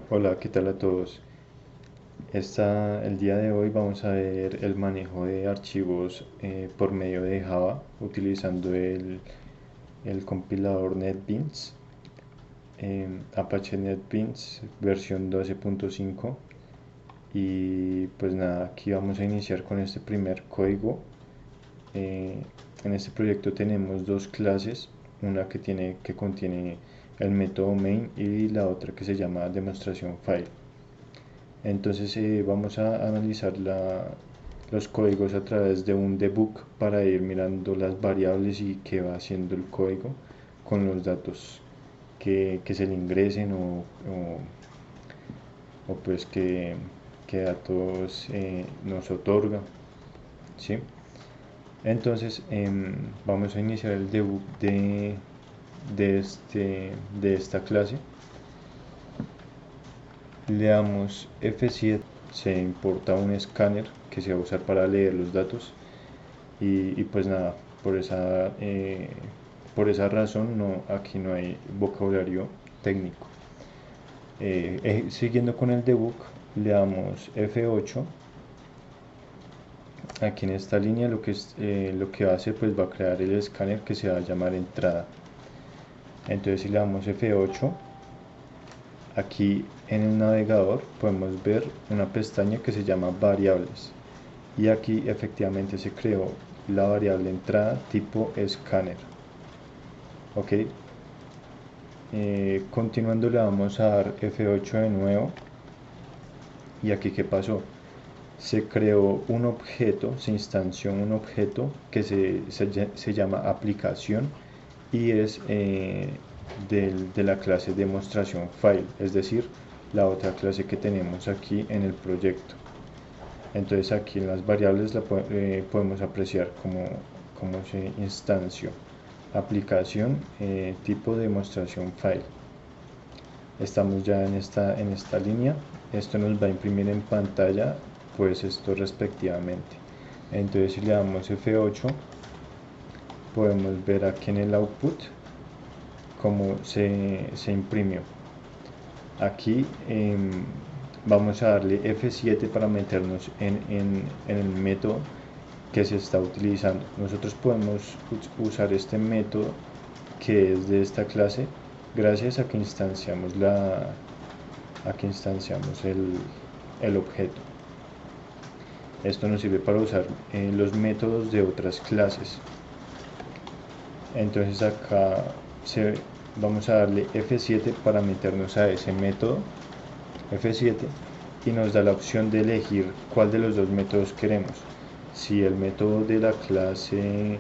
Hola, ¿qué tal a todos? El día de hoy vamos a ver el manejo de archivos por medio de Java utilizando el compilador NetBeans, Apache NetBeans versión 12.5. Y pues nada, aquí vamos a iniciar con este primer código. Eh, en este proyecto tenemos dos clases, una que contiene el método main y la otra que se llama demostración file. Entonces vamos a analizar los códigos a través de un debug para ir mirando las variables y qué va haciendo el código con los datos que se le ingresen o pues que datos nos otorga, ¿sí? Entonces vamos a iniciar el debug de esta clase. Le damos F7, se importa un escáner que se va a usar para leer los datos y pues nada, por esa razón aquí no hay vocabulario técnico. Siguiendo con el debug, le damos F8. Aquí en esta línea lo que va a hacer pues va a crear el escáner que se va a llamar entrada. Entonces si le damos F8, aquí en el navegador podemos ver una pestaña que se llama variables y aquí efectivamente se creó la variable entrada tipo escáner. Ok, continuando le vamos a dar F8 de nuevo y aquí qué pasó, se creó un objeto, se instanció un objeto que se llama aplicación y es de la clase demostración file, es decir, la otra clase que tenemos aquí en el proyecto. Entonces aquí en las variables podemos apreciar cómo se instanció aplicación tipo demostración file. Estamos ya en esta línea. Esto nos va a imprimir en pantalla pues esto respectivamente. Entonces si le damos F8 podemos ver aquí en el output cómo se imprimió. Aquí vamos a darle F7 para meternos en el método que se está utilizando. Nosotros podemos usar este método que es de esta clase gracias a que instanciamos el objeto. Esto nos sirve para usar los métodos de otras clases. Entonces acá vamos a darle F7 para meternos a ese método, F7, y nos da la opción de elegir cuál de los dos métodos queremos. Si el método de la clase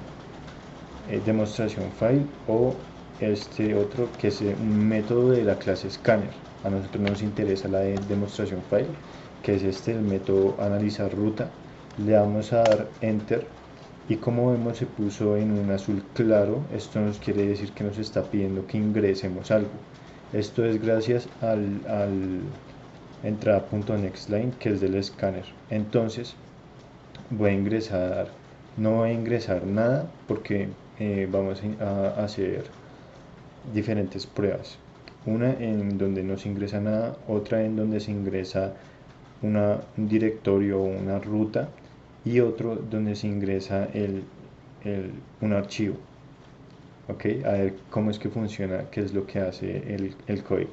demostración file o este otro que es un método de la clase scanner. A nosotros nos interesa la de demostración file, que es el método analizar ruta. Le damos a dar enter y como vemos se puso en un azul claro. Esto nos quiere decir que nos está pidiendo que ingresemos algo. Esto es gracias al entrada.nextLine, que es del escáner. Entonces no voy a ingresar nada porque vamos a hacer diferentes pruebas. Una en donde no se ingresa nada, otra en donde se ingresa un directorio o una ruta y otro donde se ingresa un archivo. Ok, a ver cómo es que funciona, qué es lo que hace el código.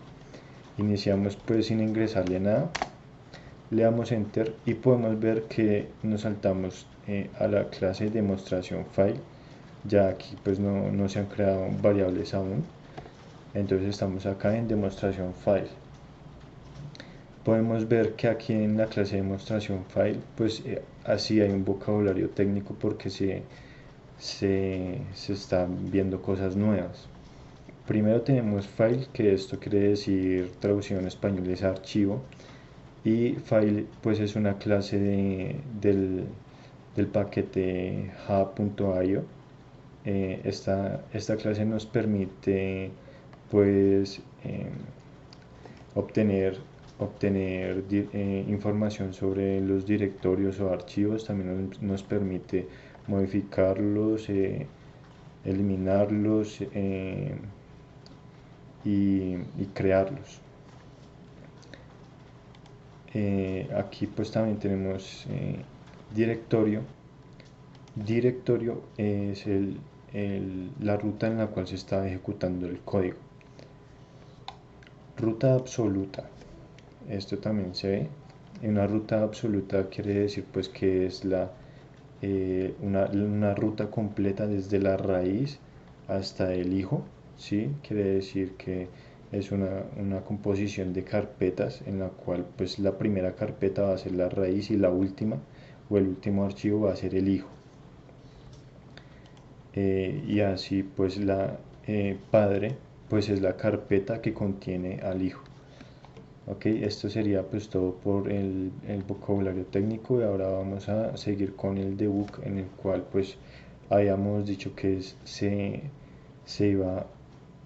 Iniciamos pues sin ingresarle nada, le damos enter y podemos ver que nos saltamos a la clase demostración file. Ya aquí pues no se han creado variables aún, entonces estamos acá en demostración file. Podemos ver que aquí en la clase demostración file pues así hay un vocabulario técnico porque se están viendo cosas nuevas. Primero tenemos file, que esto quiere decir traducción en español es archivo, y file pues es una clase del paquete java.io. Esta clase nos permite pues obtener, información sobre los directorios o archivos. También nos permite modificarlos, eliminarlos y crearlos. aquí pues también tenemos directorio. Directorio es la ruta en la cual se está ejecutando el código. Ruta absoluta. Esto también se ve. Una ruta absoluta quiere decir pues que es una ruta completa desde la raíz hasta el hijo, ¿sí? Quiere decir que es una composición de carpetas en la cual pues la primera carpeta va a ser la raíz y la última o el último archivo va a ser el hijo. Y así pues la padre pues es la carpeta que contiene al hijo. Ok, esto sería pues todo por el vocabulario técnico, y ahora vamos a seguir con el debug, en el cual pues habíamos dicho que se iba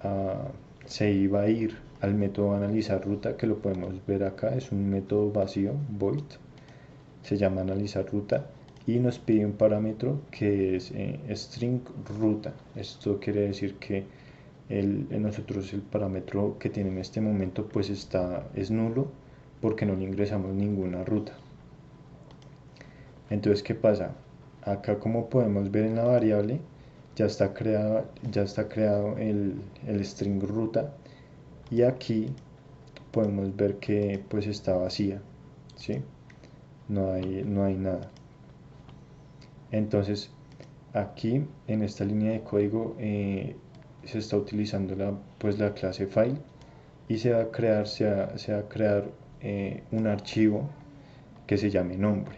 a, se iba a ir al método analizar ruta, que lo podemos ver acá. Es un método vacío, void, se llama analizar ruta, y nos pide un parámetro que es string ruta. Esto quiere decir que nosotros el parámetro que tiene en este momento pues es nulo, porque no le ingresamos ninguna ruta. Entonces, ¿qué pasa? Acá, como podemos ver en la variable, ya está creado el string ruta, y aquí podemos ver que pues está vacía, ¿sí? No hay nada. Entonces, aquí en esta línea de código se está utilizando pues la clase file, y se va a crear un archivo que se llame nombre,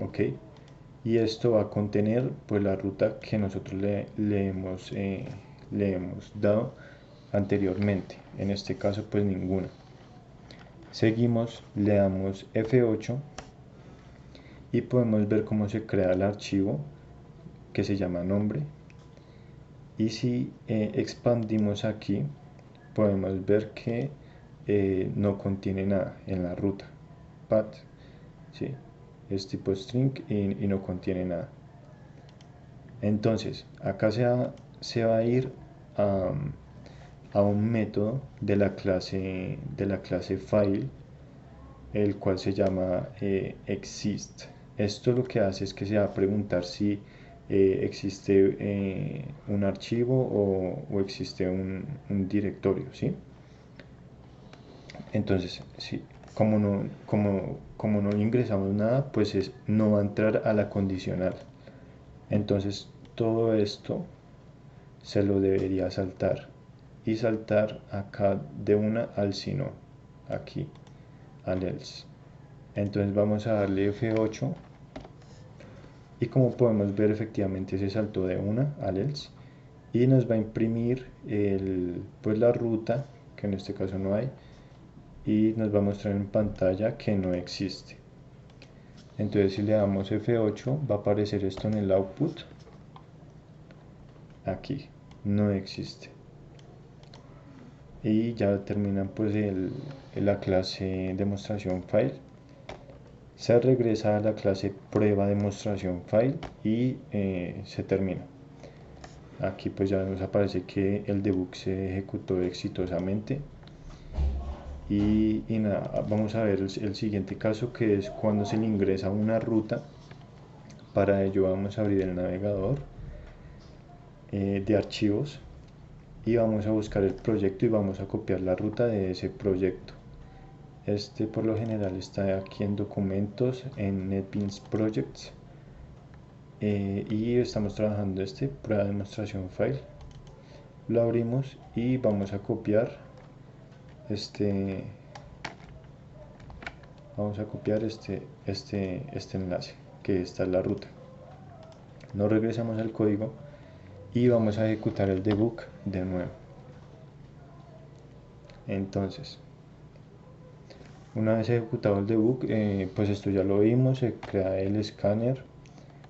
¿ok? Y esto va a contener pues la ruta que nosotros le hemos dado anteriormente. En este caso pues ninguna. Seguimos, le damos F8 y podemos ver cómo se crea el archivo que se llama nombre. Y si expandimos aquí, podemos ver que no contiene nada en la ruta path, ¿sí? Es tipo string y no contiene nada. Entonces acá se va a ir a un método de la clase file, el cual se llama exist. Esto lo que hace es que se va a preguntar si existe un archivo o existe un directorio, ¿sí? Entonces, sí, como no ingresamos nada, pues no va a entrar a la condicional. Entonces, todo esto se lo debería saltar, y saltar acá de una al sino, aquí, al else. Entonces vamos a darle F8, y como podemos ver, efectivamente se saltó de una al else, y nos va a imprimir pues la ruta, que en este caso no hay, y nos va a mostrar en pantalla que no existe. Entonces, si le damos F8, va a aparecer esto en el output. Aquí no existe. Y ya terminan pues la clase demostración file. Se regresa a la clase prueba demostración file, y se termina. Aquí pues ya nos aparece que el debug se ejecutó exitosamente. Y nada, vamos a ver el siguiente caso, que es cuando se le ingresa una ruta. Para ello vamos a abrir el navegador de archivos, y vamos a buscar el proyecto y vamos a copiar la ruta de ese proyecto. Este por lo general está aquí en documentos, en NetBeans Projects, y estamos trabajando prueba de demostración file. Lo abrimos y vamos a copiar este enlace, que esta es la ruta. Nos regresamos al código y vamos a ejecutar el debug de nuevo. Entonces, una vez ejecutado el debug, pues esto ya lo vimos. Se crea el escáner,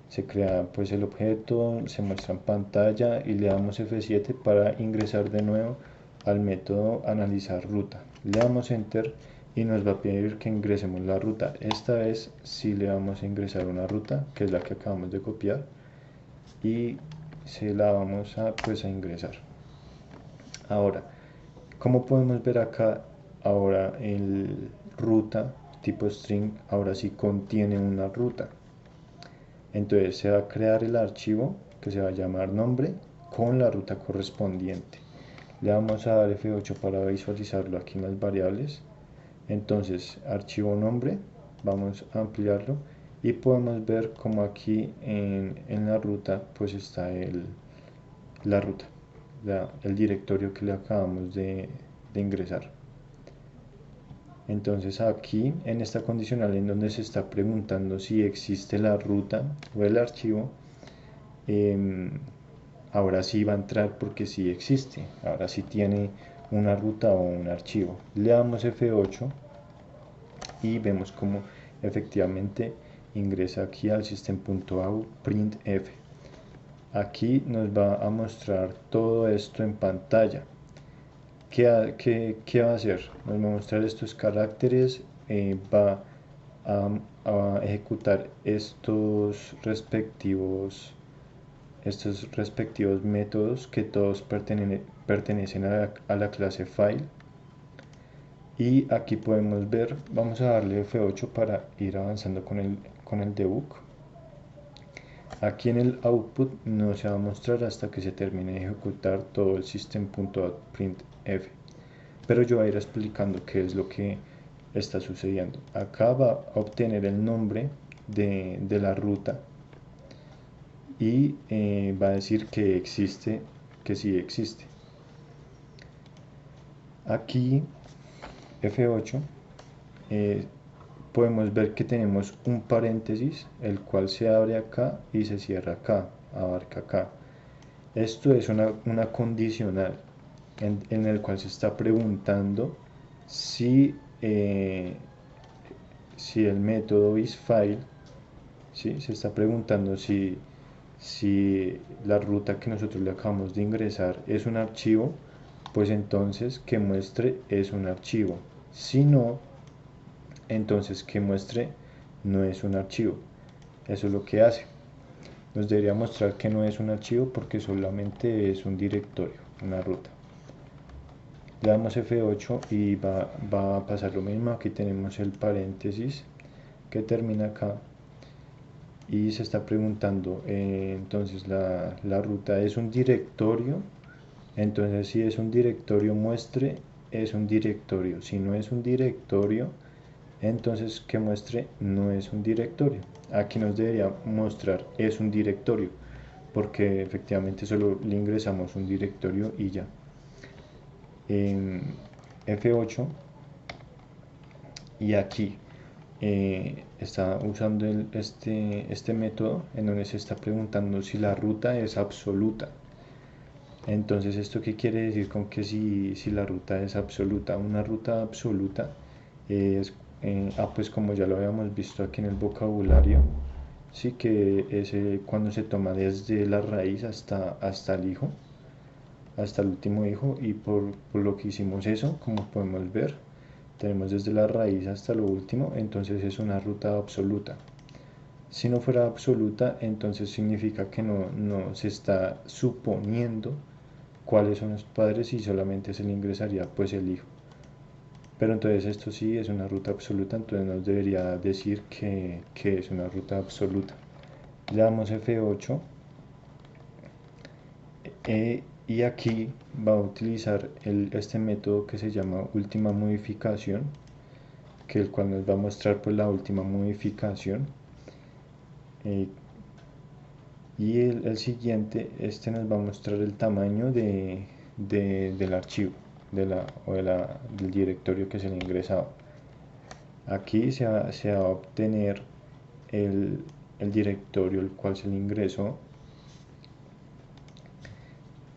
se crea pues el objeto, se muestra en pantalla, y le damos F7 para ingresar de nuevo al método analizar ruta. Le damos enter y nos va a pedir que ingresemos la ruta. Esta vez sí le vamos a ingresar una ruta, que es la que acabamos de copiar, y se la vamos a ingresar. Ahora, como podemos ver acá, ahora el ruta tipo string ahora sí contiene una ruta. Entonces se va a crear el archivo que se va a llamar nombre con la ruta correspondiente. Le vamos a dar F8 para visualizarlo aquí en las variables. Entonces archivo nombre, vamos a ampliarlo y podemos ver como aquí en la ruta pues está la ruta, el directorio que le acabamos de ingresar. Entonces aquí en esta condicional en donde se está preguntando si existe la ruta o el archivo, ahora sí va a entrar porque sí existe, ahora sí tiene una ruta o un archivo. Le damos F8 y vemos como efectivamente ingresa aquí al system.out printf. Aquí nos va a mostrar todo esto en pantalla. ¿Qué va a hacer? Nos va a mostrar estos caracteres, va a ejecutar estos respectivos métodos que todos pertenecen a la clase file. Y aquí podemos ver, vamos a darle F8 para ir avanzando con el debug. Aquí en el output no se va a mostrar hasta que se termine de ejecutar todo el system.out.printf, pero yo voy a ir explicando qué es lo que está sucediendo. Acá va a obtener el nombre de la ruta y va a decir que existe, que sí existe. Aquí F8 podemos ver que tenemos un paréntesis, el cual se abre acá y se cierra acá, abarca acá. Esto es una condicional en el cual se está preguntando si, si el método isFile, ¿sí? Se está preguntando si la ruta que nosotros le acabamos de ingresar es un archivo, pues entonces que muestre es un archivo. Si no, entonces que muestre no es un archivo. Eso es lo que hace. Nos debería mostrar que no es un archivo porque solamente es un directorio, una ruta. Le damos F8 y va a pasar lo mismo. Aquí tenemos el paréntesis que termina acá y se está preguntando, entonces la ruta es un directorio. Entonces si es un directorio muestre es un directorio. Si no es un directorio, entonces que muestre no es un directorio. Aquí nos debería mostrar es un directorio porque efectivamente solo le ingresamos un directorio y ya. En F8 y aquí está usando este método en donde se está preguntando si la ruta es absoluta. Entonces, ¿esto qué quiere decir con que si la ruta es absoluta? Una ruta absoluta es, pues como ya lo habíamos visto aquí en el vocabulario, sí que es cuando se toma desde la raíz hasta el hijo, hasta el último hijo, y por lo que hicimos eso, como podemos ver, tenemos desde la raíz hasta lo último, entonces es una ruta absoluta. Si no fuera absoluta, entonces significa que no se está suponiendo cuáles son los padres y solamente se le ingresaría pues el hijo. Pero entonces esto sí es una ruta absoluta, entonces nos debería decir que es una ruta absoluta. Le damos F8 y aquí va a utilizar este método que se llama última modificación, que el cual nos va a mostrar pues la última modificación. Y el siguiente, este nos va a mostrar el tamaño del archivo del directorio que se le ha ingresado. Aquí se va a obtener el directorio el cual se le ingresó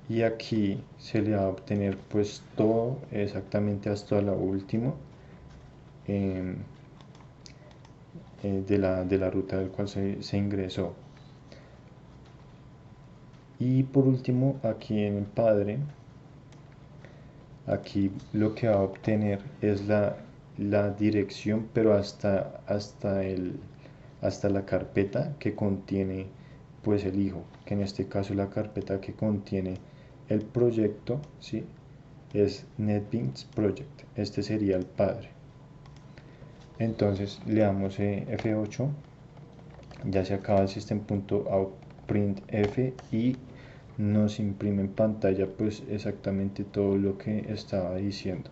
y aquí se le va a obtener pues todo exactamente hasta lo último de la ruta del cual se ingresó. Y por último, aquí en el padre, aquí lo que va a obtener es la dirección, pero hasta la carpeta que contiene pues el hijo, que en este caso la carpeta que contiene el proyecto, ¿sí? Es NetBeans Project. Este sería el padre. Entonces le damos F8, ya se acaba el system.out.printf y nos imprime en pantalla pues exactamente todo lo que estaba diciendo.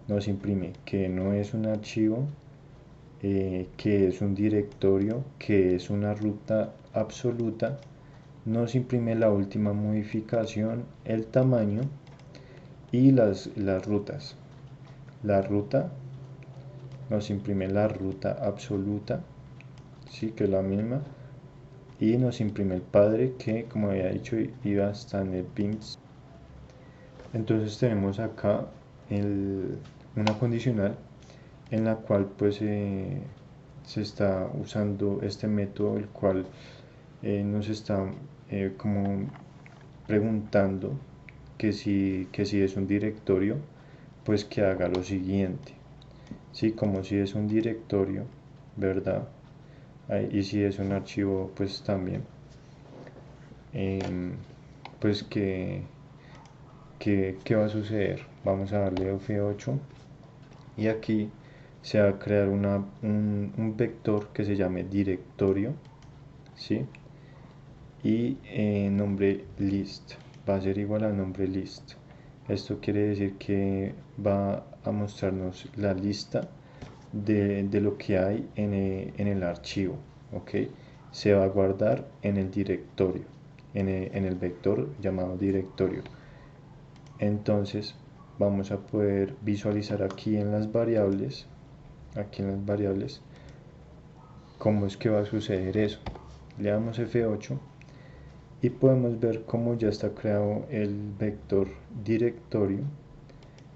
Nos imprime que no es un archivo, que es un directorio, que es una ruta absoluta. Nos imprime la última modificación, el tamaño y las rutas. La ruta nos imprime la ruta absoluta, sí, que es la misma, y nos imprime el padre que, como había dicho, iba hasta en el pins. Entonces tenemos acá una condicional en la cual pues se está usando este método, el cual nos está como preguntando que si es un directorio, pues que haga lo siguiente. Sí, como si es un directorio, ¿verdad? Y si es un archivo, pues también. Pues ¿qué va a suceder? Vamos a darle F8 y aquí se va a crear un vector que se llame directorio, ¿sí? Y nombre list va a ser igual al nombre list. Esto quiere decir que va a mostrarnos la lista de lo que hay en el archivo, ¿ok? Se va a guardar en el directorio, en el vector llamado directorio. Entonces vamos a poder visualizar aquí en las variables, cómo es que va a suceder eso. Le damos F8 y podemos ver cómo ya está creado el vector directorio,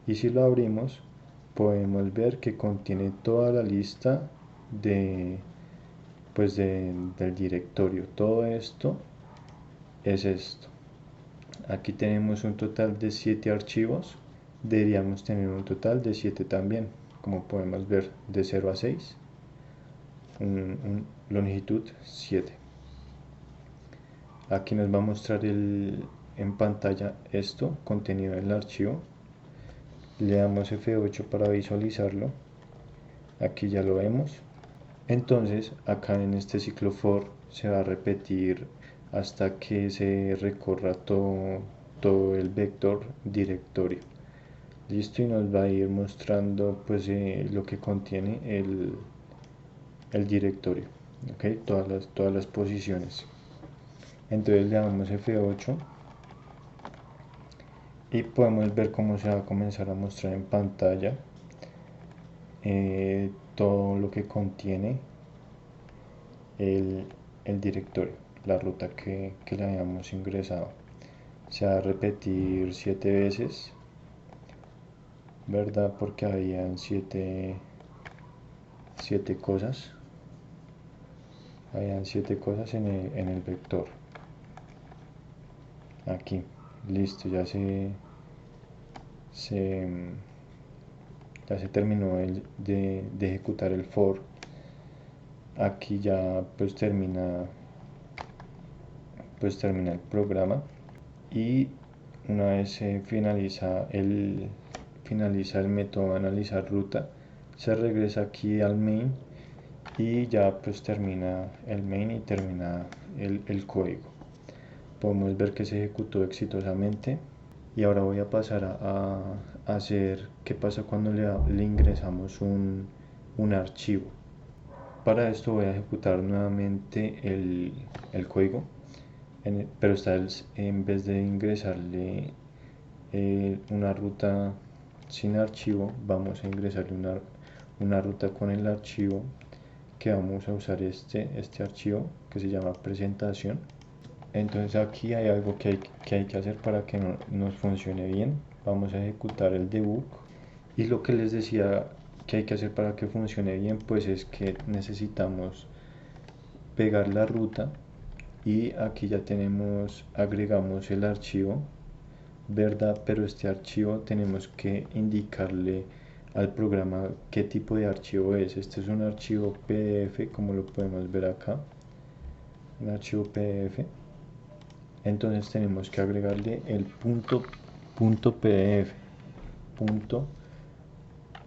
y si lo abrimos podemos ver que contiene toda la lista de pues del directorio. Todo esto es esto. Aquí tenemos un total de 7 archivos, deberíamos tener un total de 7 también, como podemos ver, de 0 a 6, longitud 7. Aquí nos va a mostrar en pantalla esto, contenido del archivo. Le damos F8 para visualizarlo. Aquí ya lo vemos. Entonces acá en este ciclo for se va a repetir hasta que se recorra todo el vector directorio. Listo, y nos va a ir mostrando pues lo que contiene el directorio, ¿ok? Todas las posiciones. Entonces le damos F8 y podemos ver cómo se va a comenzar a mostrar en pantalla todo lo que contiene el, el directorio, la ruta que le habíamos ingresado. Se va a repetir 7 veces, ¿verdad? Porque habían 7 cosas. Habían 7 cosas en el vector. Aquí, listo, se, ya se terminó de ejecutar el for. Aquí ya pues termina el programa, y una vez se finaliza el método de analizar ruta, se regresa aquí al main y ya pues termina el main y termina el código. Podemos ver que se ejecutó exitosamente. Y ahora voy a pasar a hacer qué pasa cuando le ingresamos un archivo. Para esto voy a ejecutar nuevamente el código, pero esta vez en vez de ingresarle una ruta sin archivo, vamos a ingresarle una ruta con el archivo, que vamos a usar este archivo que se llama presentación. Entonces aquí hay algo que hay que hacer para que nos funcione bien. Vamos a ejecutar el debug, y lo que les decía que hay que hacer para que funcione bien pues es que necesitamos pegar la ruta, y aquí ya agregamos el archivo, ¿verdad? Pero este archivo tenemos que indicarle al programa qué tipo de archivo es. Este es un archivo PDF, como lo podemos ver acá, un archivo PDF. Entonces tenemos que agregarle el punto PDF, punto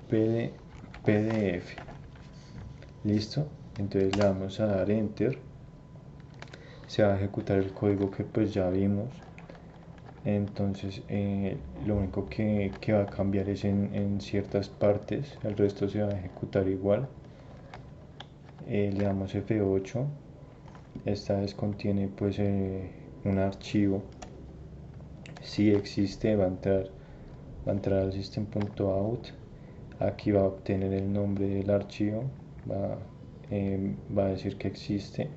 PDF. Listo, entonces le vamos a dar enter, se va a ejecutar el código que pues ya vimos. Entonces lo único que va a cambiar es en ciertas partes, el resto se va a ejecutar igual. Le damos F8, esta vez contiene pues un archivo. Si existe, va a entrar al system.out, aquí va a obtener el nombre del archivo, va a decir que existe.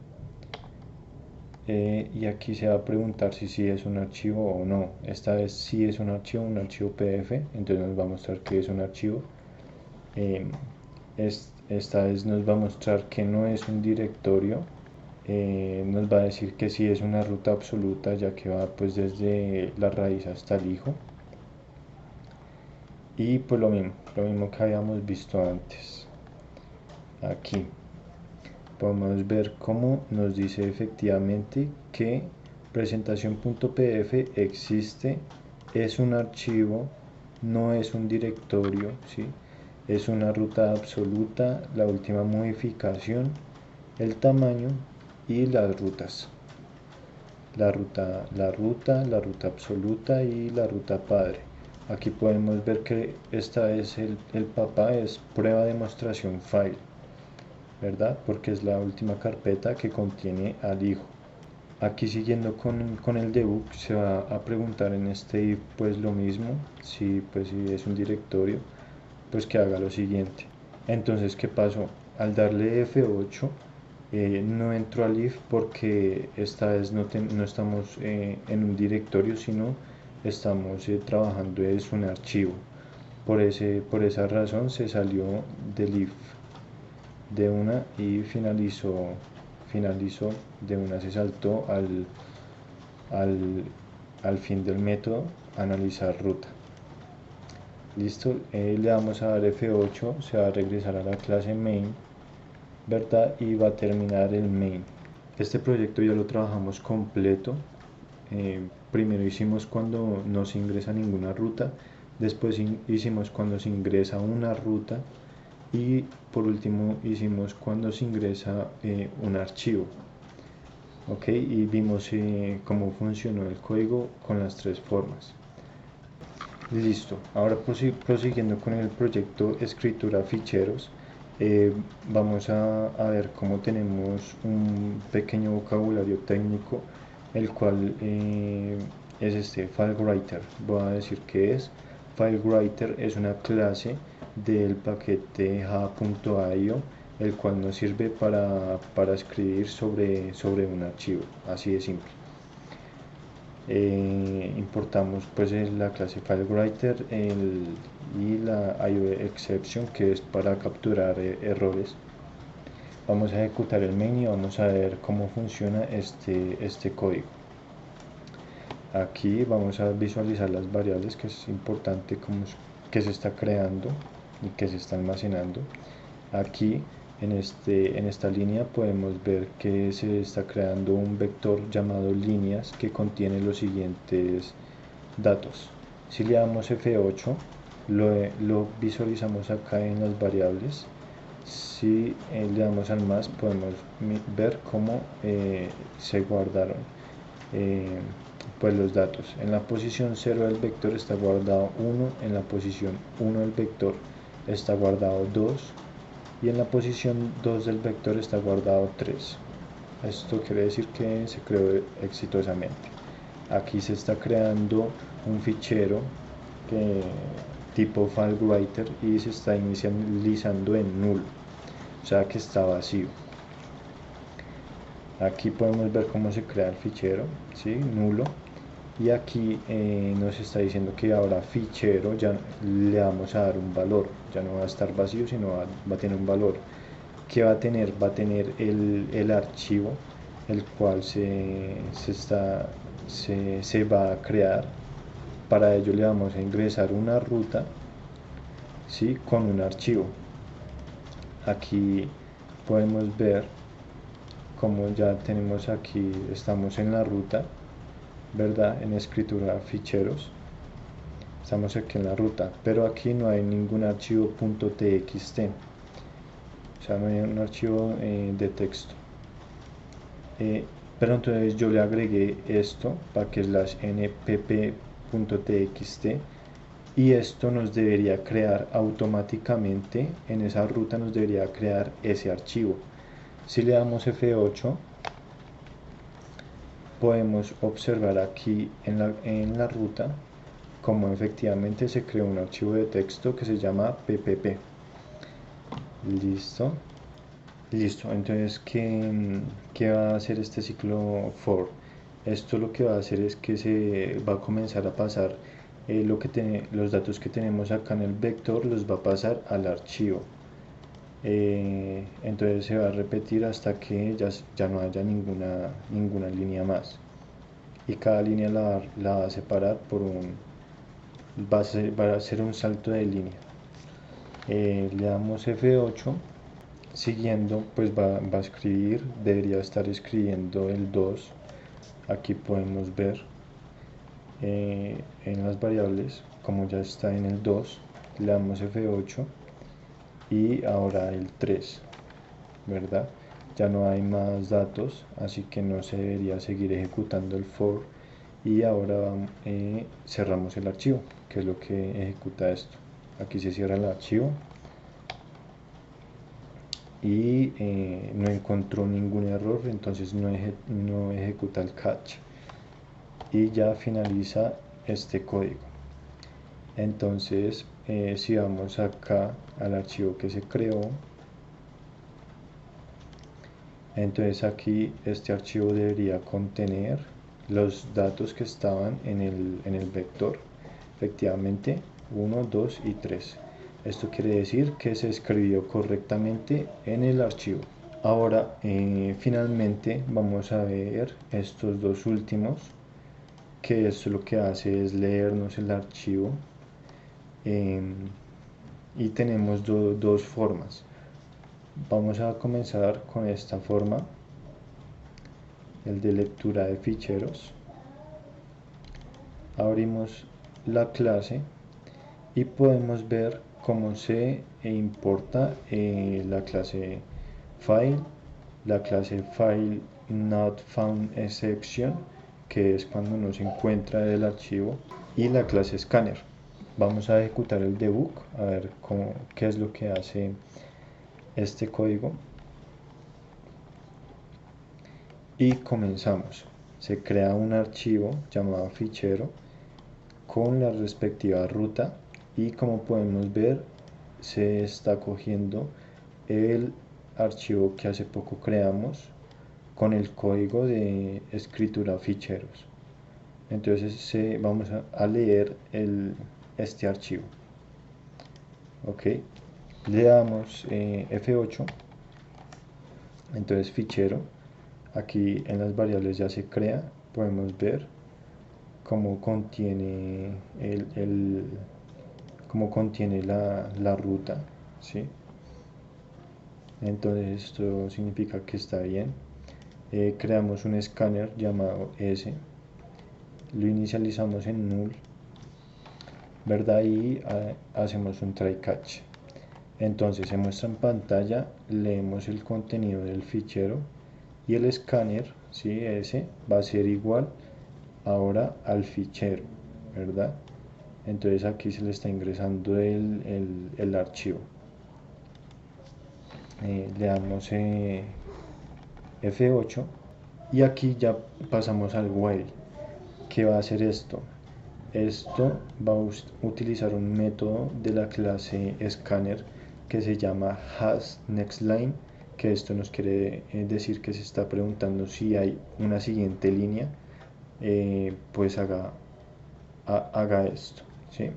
Y aquí se va a preguntar si sí es un archivo o no. Esta vez sí es un archivo PDF, entonces nos va a mostrar que es un archivo. Esta vez nos va a mostrar que no es un directorio. Nos va a decir que sí es una ruta absoluta, ya que va pues desde la raíz hasta el hijo. Y pues lo mismo que habíamos visto antes. Aquí podemos ver cómo nos dice efectivamente que presentación.pdf existe, es un archivo, no es un directorio, ¿sí? Es una ruta absoluta, la última modificación, el tamaño y las rutas. La ruta absoluta y la ruta padre. Aquí podemos ver que esta es el papá, es prueba demostración file, ¿verdad? Porque es la última carpeta que contiene al hijo. Aquí siguiendo con el debug se va a preguntar en este if pues lo mismo, si es un directorio, pues que haga lo siguiente. Entonces, ¿qué pasó? Al darle F8 no entró al if porque esta vez no estamos en un directorio, sino estamos trabajando es un archivo. Por esa razón se salió del if de una y finalizó de una, se saltó al fin del método analizar ruta. Listo, le damos a dar F8, se va a regresar a la clase main, ¿verdad? Y va a terminar el main. Este proyecto ya lo trabajamos completo. Primero hicimos cuando no se ingresa ninguna ruta, después hicimos cuando se ingresa una ruta y por último hicimos cuando se ingresa un archivo. Ok, y vimos cómo funcionó el código con las tres formas. Listo, ahora prosiguiendo con el proyecto escritura ficheros, vamos a ver cómo tenemos un pequeño vocabulario técnico, el cual es este FileWriter. Voy a decir que es FileWriter, es una clase del paquete java.io, el cual nos sirve para escribir sobre un archivo, así de simple. Importamos pues la clase FileWriter y la IOException, que es para capturar errores. Vamos a ejecutar el main y vamos a ver cómo funciona este código. Aquí vamos a visualizar las variables, que es importante que se está creando y que se está almacenando. Aquí en esta línea podemos ver que se está creando un vector llamado líneas que contiene los siguientes datos. Si le damos F8 lo visualizamos acá en las variables. Si le damos al más podemos ver cómo se guardaron pues los datos. En la posición 0 del vector está guardado 1, en la posición 1 del vector está guardado 2 y en la posición 2 del vector está guardado 3. Esto quiere decir que se creó exitosamente. Aquí se está creando un fichero tipo FileWriter y se está inicializando en null, o sea que está vacío. Aquí podemos ver cómo se crea el fichero, ¿sí? Nulo. Y aquí nos está diciendo que ahora fichero ya le vamos a dar un valor, ya no va a estar vacío, sino va a tener un valor. ¿Qué va a tener? Va a tener el archivo, el cual se va a crear. Para ello le vamos a ingresar una ruta, ¿sí? Con un archivo. Aquí podemos ver como ya tenemos aquí, estamos en la ruta, ¿verdad? En escritura ficheros, estamos aquí en la ruta, pero aquí no hay ningún archivo .txt, o sea, no hay un archivo de texto. Pero entonces yo le agregué esto para que npp.txt, y esto nos debería crear automáticamente, en esa ruta nos debería crear ese archivo. Si le damos F8, podemos observar aquí en la ruta como efectivamente se creó un archivo de texto que se llama ppp. Listo. Listo, entonces, ¿qué va a hacer este ciclo for? Esto lo que va a hacer es que se va a comenzar a pasar los datos que tenemos acá en el vector, los va a pasar al archivo. Entonces se va a repetir hasta que ya no haya ninguna línea más. Y cada línea la va a separar va a ser un salto de línea. Le damos F8. Siguiendo, pues va a escribir, debería estar escribiendo el 2. Aquí podemos ver en las variables, como ya está en el 2, le damos F8 y ahora el 3, ¿verdad? Ya no hay más datos, así que no se debería seguir ejecutando el for, y ahora cerramos el archivo, que es lo que ejecuta esto. Aquí se cierra el archivo y no encontró ningún error, entonces no ejecuta el catch y ya finaliza este código. Entonces si vamos acá al archivo que se creó, entonces aquí este archivo debería contener los datos que estaban en el vector, efectivamente 1, 2 y 3. Esto quiere decir que se escribió correctamente en el archivo. Ahora finalmente vamos a ver estos dos últimos, que esto lo que hace es leernos el archivo, y tenemos dos formas. Vamos a comenzar con esta forma, el de lectura de ficheros. Abrimos la clase y podemos ver cómo se importa la clase file, la clase file not found exception, que es cuando no se encuentra el archivo, y la clase scanner. Vamos a ejecutar el debug a ver qué es lo que hace este código y comenzamos. Se crea un archivo llamado fichero con la respectiva ruta, y como podemos ver se está cogiendo el archivo que hace poco creamos con el código de escritura ficheros. Entonces vamos a leer este archivo. Ok, le damos F8. Entonces fichero, aquí en las variables ya se crea, podemos ver cómo contiene cómo contiene la ruta, ¿sí? Entonces esto significa que está bien. Creamos un escáner llamado S, lo inicializamos en null, ¿verdad? Y hacemos un try catch. Entonces se muestra en pantalla, leemos el contenido del fichero y el escáner, ¿sí? Ese va a ser igual ahora al fichero, ¿verdad? Entonces aquí se le está ingresando el archivo. Le damos F8 y aquí ya pasamos al while. ¿Qué va a hacer esto? Esto va a utilizar un método de la clase scanner que se llama hasNextLine, que esto nos quiere decir que se está preguntando si hay una siguiente línea, pues haga esto, ¿sí?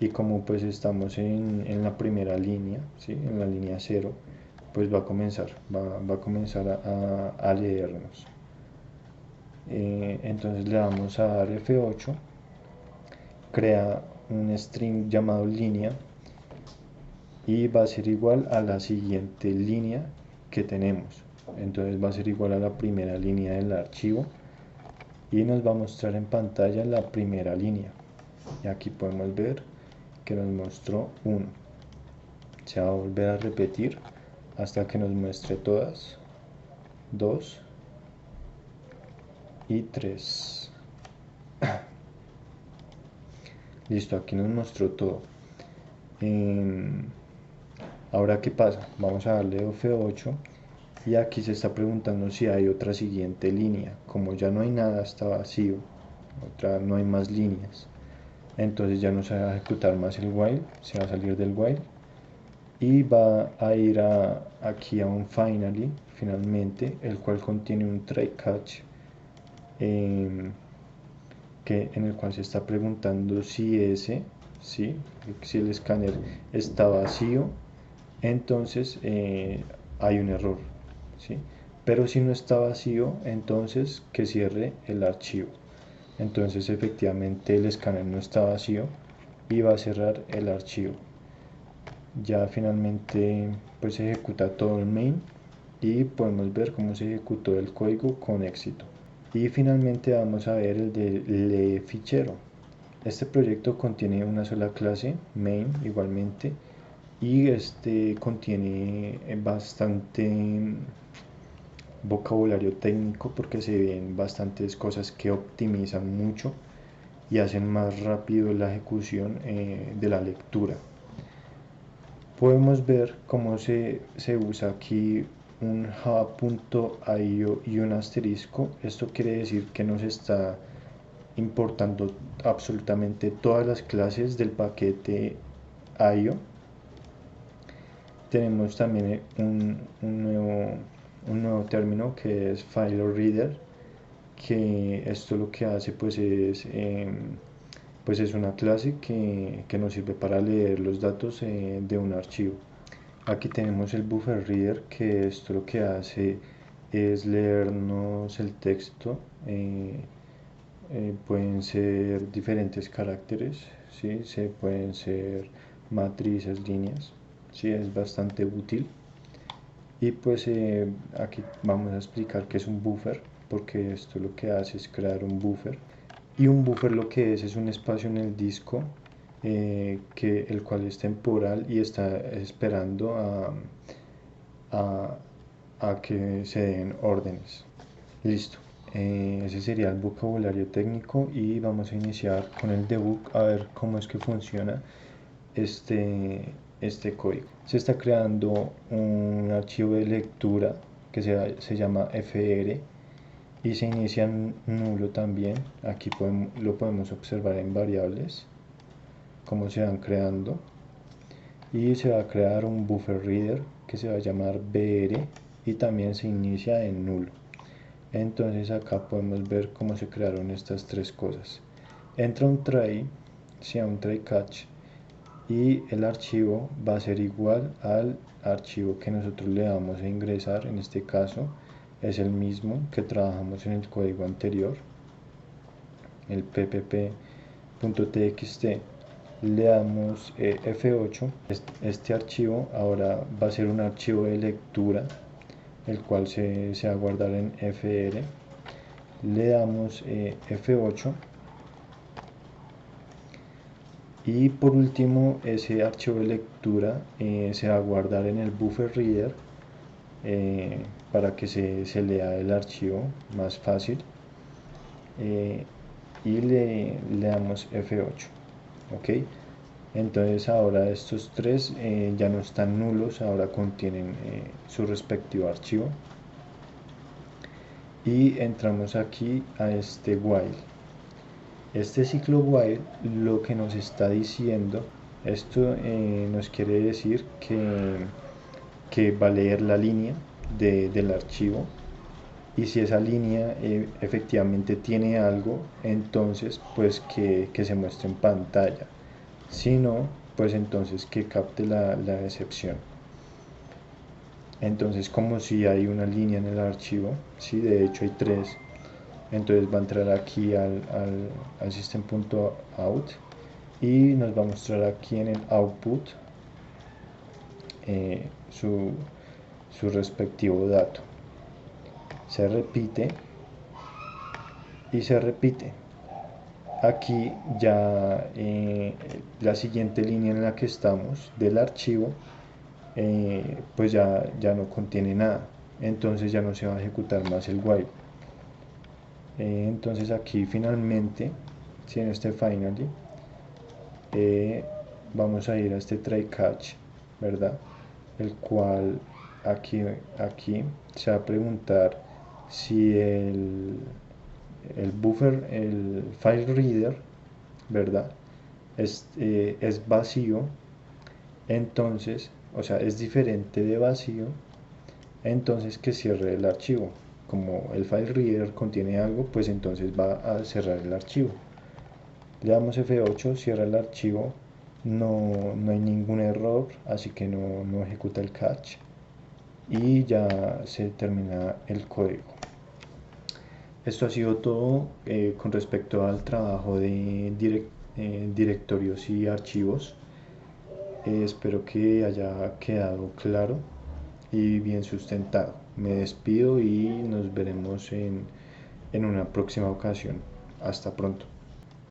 Y como pues estamos en la primera línea, ¿sí? En la línea 0, pues va a comenzar a leernos. Entonces le vamos a dar F8, crea un string llamado línea y va a ser igual a la siguiente línea que tenemos. Entonces va a ser igual a la primera línea del archivo y nos va a mostrar en pantalla la primera línea, y aquí podemos ver que nos mostró 1. Se va a volver a repetir hasta que nos muestre todas, 2 y 3. Listo, aquí nos mostró todo. Ahora, ¿qué pasa? Vamos a darle F8 y aquí se está preguntando si hay otra siguiente línea. Como ya no hay nada, está vacío, no hay más líneas. Entonces ya no se va a ejecutar más el while, se va a salir del while y va a ir aquí a un finalmente, el cual contiene un try catch en el cual se está preguntando si el escáner está vacío, entonces hay un error, ¿sí? Pero si no está vacío, entonces que cierre el archivo. Entonces efectivamente el escáner no está vacío y va a cerrar el archivo. Ya finalmente pues se ejecuta todo el main y podemos ver cómo se ejecutó el código con éxito. Y finalmente vamos a ver el de fichero. Este proyecto contiene una sola clase, main igualmente, y este contiene bastante vocabulario técnico porque se ven bastantes cosas que optimizan mucho y hacen más rápido la ejecución de la lectura. Podemos ver cómo se usa aquí un java.io y un asterisco. Esto quiere decir que nos está importando absolutamente todas las clases del paquete IO. Tenemos también un nuevo término que es file reader, que esto lo que hace pues es una clase que nos sirve para leer los datos de un archivo. Aquí tenemos el buffer reader, que esto lo que hace es leernos el texto. Pueden ser diferentes caracteres, ¿sí? Pueden ser matrices, líneas, ¿sí? Es bastante útil. Y pues aquí vamos a explicar qué es un buffer, porque esto lo que hace es crear un buffer. Y un buffer lo que es un espacio en el disco el cual es temporal y está esperando a que se den órdenes. Listo. Ese sería el vocabulario técnico y vamos a iniciar con el debug a ver cómo es que funciona este código. Se está creando un archivo de lectura que se llama fr y se inicia en nulo también. Aquí lo podemos observar en variables cómo se van creando, y se va a crear un buffer reader que se va a llamar br y también se inicia en nulo. Entonces acá podemos ver cómo se crearon estas tres cosas. Entra un try, sea un try catch, y el archivo va a ser igual al archivo que nosotros le vamos a ingresar. En este caso es el mismo que trabajamos en el código anterior, el ppp.txt. Le damos F8. Este archivo ahora va a ser un archivo de lectura, el cual se va a guardar en fr. Le damos F8 y por último ese archivo de lectura se va a guardar en el buffer reader para que se lea el archivo más fácil, y le damos F8. ok. Entonces ahora estos tres ya no están nulos, ahora contienen su respectivo archivo. Y entramos aquí a este while. Este ciclo while lo que nos está diciendo, esto nos quiere decir que va a leer la línea del archivo, y si esa línea efectivamente tiene algo, entonces pues que se muestre en pantalla. Si no, pues entonces que capte la excepción. Entonces, como si hay una línea en el archivo, sí, de hecho hay tres, entonces va a entrar aquí al system.out y nos va a mostrar aquí en el output su respectivo dato. Se repite y se repite. Aquí ya la siguiente línea en la que estamos del archivo pues ya no contiene nada, entonces ya no se va a ejecutar más el while. Entonces aquí finalmente, si en este finally, eh, vamos a ir a este try catch, ¿verdad? El cual aquí se va a preguntar si el buffer, el file reader, ¿verdad? Es vacío, entonces, o sea, es diferente de vacío, entonces que cierre el archivo. Como el file reader contiene algo, pues entonces va a cerrar el archivo. Le damos F8, cierra el archivo, no hay ningún error, así que no ejecuta el catch y ya se termina el código. Esto ha sido todo con respecto al trabajo de directorios y archivos. Espero que haya quedado claro y bien sustentado. Me despido y nos veremos en una próxima ocasión. Hasta pronto.